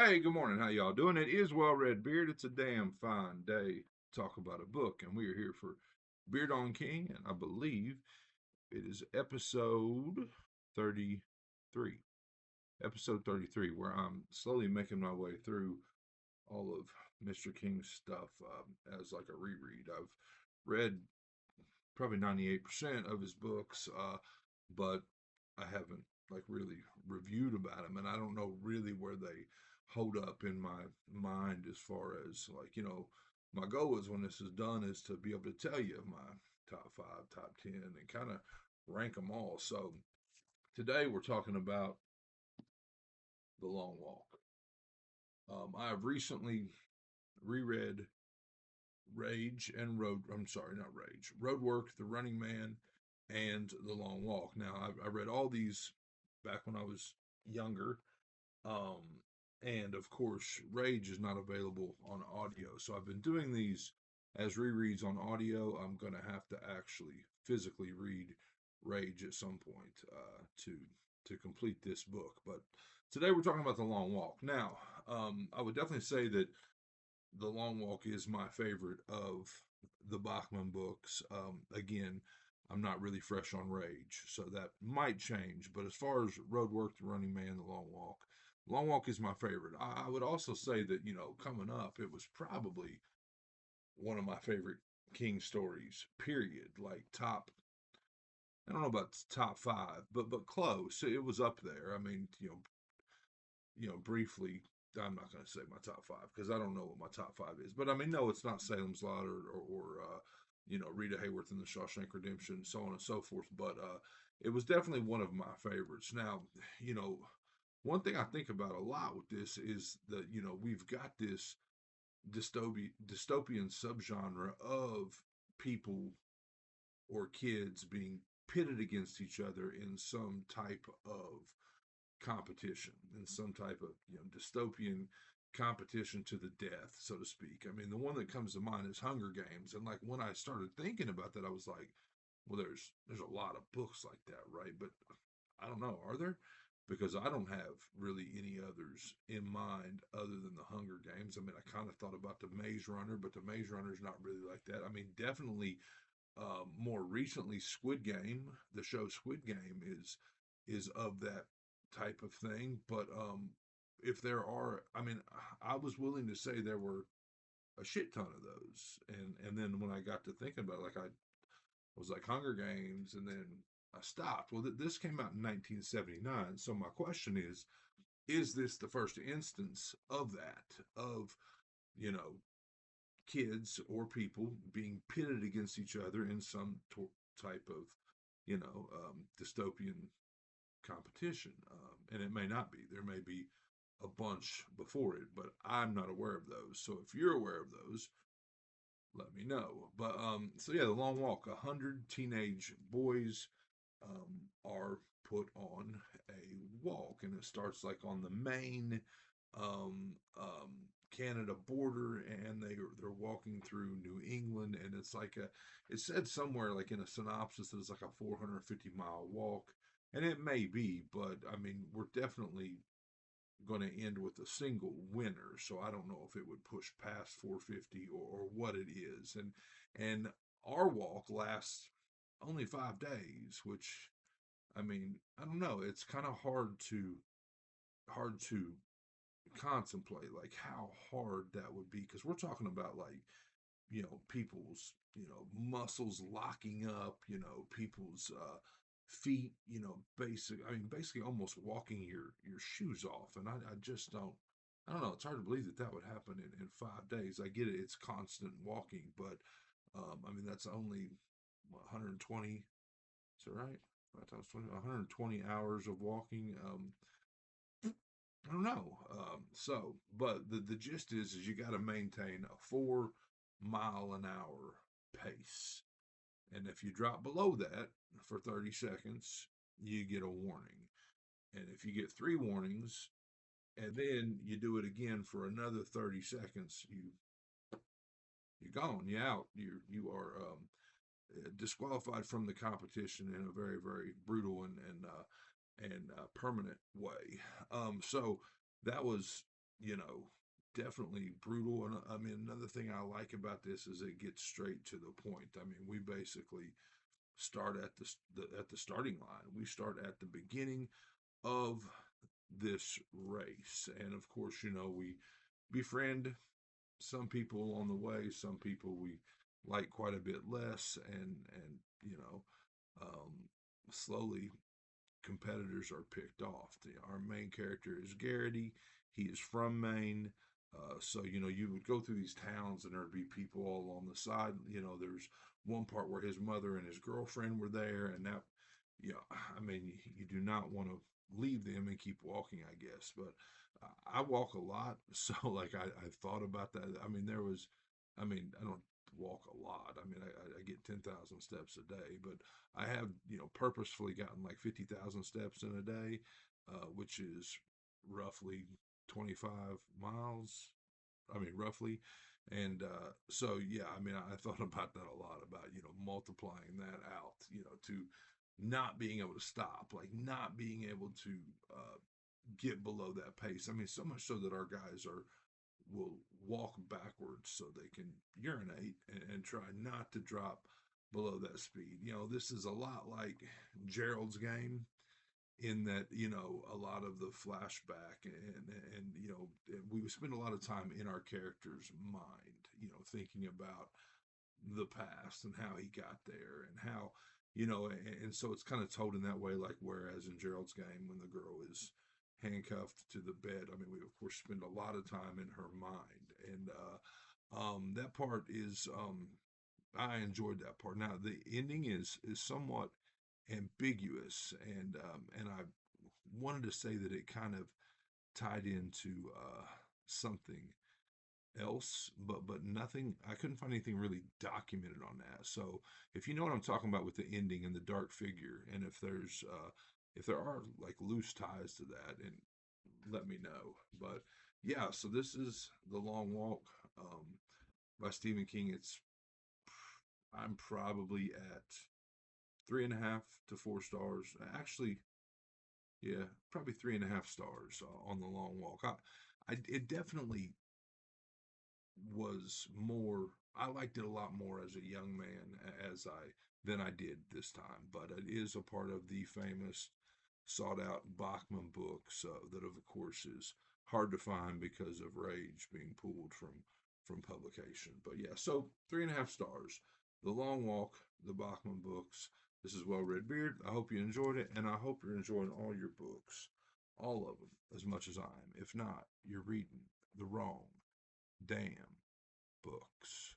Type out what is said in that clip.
Hey, good morning. How y'all doing? It is Well Red Beard. It's a damn fine day to talk about a book, and we are here for Beard on King, and I believe it is episode 33. Episode 33, where I'm slowly making my way through all of Mr. King's stuff as like a reread. I've read probably 98% of his books, but I haven't like really reviewed about them, and I don't know really where they hold up in my mind as far as like my goal is when this is done is to be able to tell you my top five, top 10, and kind of rank them all. So today we're talking about The Long Walk. I've recently reread Rage and Road. I'm sorry, not Rage. Roadwork, The Running Man, and The Long Walk. Now, I read all these back when I was younger, um, and of course, Rage is not available on audio. So I've been doing these as rereads on audio. I'm going to have to actually physically read Rage at some point to complete this book. But today we're talking about The Long Walk. Now, I would definitely say that the Long Walk is my favorite of the Bachman books. Again, I'm not really fresh on Rage, so that might change. But as far as Roadwork, The Running Man, The Long Walk is my favorite. I would also say that, coming up, it was probably one of my favorite King stories, period. Like top, I don't know about top five, but close. It was up there. I mean, briefly, I'm not going to say my top five because I don't know what my top five is. But I mean, no, it's not Salem's Lot or Rita Hayworth in the Shawshank Redemption, so on and so forth. But it was definitely one of my favorites. Now, you know, one thing I think about a lot with this is that we've got this dystopian subgenre of people or kids being pitted against each other in some type of competition, in some type of dystopian competition to the death, so to speak. I mean, the one that comes to mind is Hunger Games, and like when I started thinking about that, I was like, well, there's a lot of books like that, right? But I don't know, are there? Because I don't have really any others in mind other than the Hunger Games. I mean, I kind of thought about the Maze Runner, but the Maze Runner is not really like that. I mean, definitely more recently, Squid Game, the show Squid Game is of that type of thing. But if there are, I mean, I was willing to say there were a shit ton of those, and then when I got to thinking about it, like I was like Hunger Games, and then I stopped. Well, this came out in 1979, so my question is this the first instance of that of you know kids or people being pitted against each other in some type of dystopian competition, and it may not be. There may be a bunch before it, but I'm not aware of those. So if you're aware of those, let me know. But so yeah, The Long Walk. 100 teenage boys are put on a walk, and it starts like on the main um, um, Canada border, and they're walking through New England, and it's like it said somewhere like in a synopsis that it's like a 450-mile walk, and it may be, but I mean we're definitely going to end with a single winner, so I don't know if it would push past 450 or what it is, and our walk lasts only 5 days, which I mean, I don't know. It's kind of hard to contemplate like how hard that would be because we're talking about like people's muscles locking up, people's feet, basically almost walking your shoes off, and I just I don't know. It's hard to believe that that would happen in 5 days. I get it; it's constant walking, but I mean that's only what, 120. Is that right? 120 hours of walking. I don't know. But the gist is you got to maintain a 4 mile an hour pace, and if you drop below that for 30 seconds, you get a warning. And if you get 3 warnings, and then you do it again for another 30 seconds, you're gone. You're out. You are disqualified from the competition in a very very brutal and permanent way. So that was you know, definitely brutal. And I mean, another thing I like about this is it gets straight to the point. I mean, we basically start at at the starting line. We start at the beginning of this race, and of course, you know, we befriend some people along the way. Some people we like quite a bit less, and you know, um, slowly competitors are picked off. Our main character is Garrity. He is from Maine. So, you know, you would go through these towns and there'd be people all along the side. You know, there's one part where his mother and his girlfriend were there. And that, you know, I mean, you do not want to leave them and keep walking, I guess. But I walk a lot. So, like, I thought about that. I mean, I mean, I don't walk a lot. I mean, I get 10,000 steps a day, but I have, you know, purposefully gotten like 50,000 steps in a day, which is roughly 25 miles. I mean, roughly. And so, yeah, I mean, I thought about that a lot about, you know, multiplying that out, you know, to not being able to stop, like not being able to uh, get below that pace. I mean, so much so that our guys will walk backwards so they can urinate and try not to drop below that speed. You know, this is a lot like Gerald's Game in that, you know, a lot of the flashback and you know, we spend a lot of time in our character's mind, you know, thinking about the past and how he got there and how, you know, and so it's kind of told in that way, like whereas in Gerald's Game, when the girl is handcuffed to the bed, I mean, we of course spend a lot of time in her mind, and that part is, I enjoyed that part. Now the ending is somewhat ambiguous, and I wanted to say that it kind of tied into something else, but nothing. I couldn't find anything really documented on that. So if you know what I'm talking about with the ending and the dark figure, and if there are like loose ties to that, and let me know. But yeah, so this is The Long Walk by Stephen King. It's I'm probably at 3.5 to 4 stars. Actually, yeah, probably 3.5 stars on The Long Walk. It definitely was more. I liked it a lot more as a young man as I than I did this time. But it is a part of the famous, sought out Bachman books that, of course, is hard to find because of Rage being pulled from publication. But yeah, so 3.5 stars. The Long Walk, the Bachman books. This is Well Red Beard. I hope you enjoyed it, and I hope you're enjoying all your books, all of them, as much as I am. If not, you're reading the wrong damn books.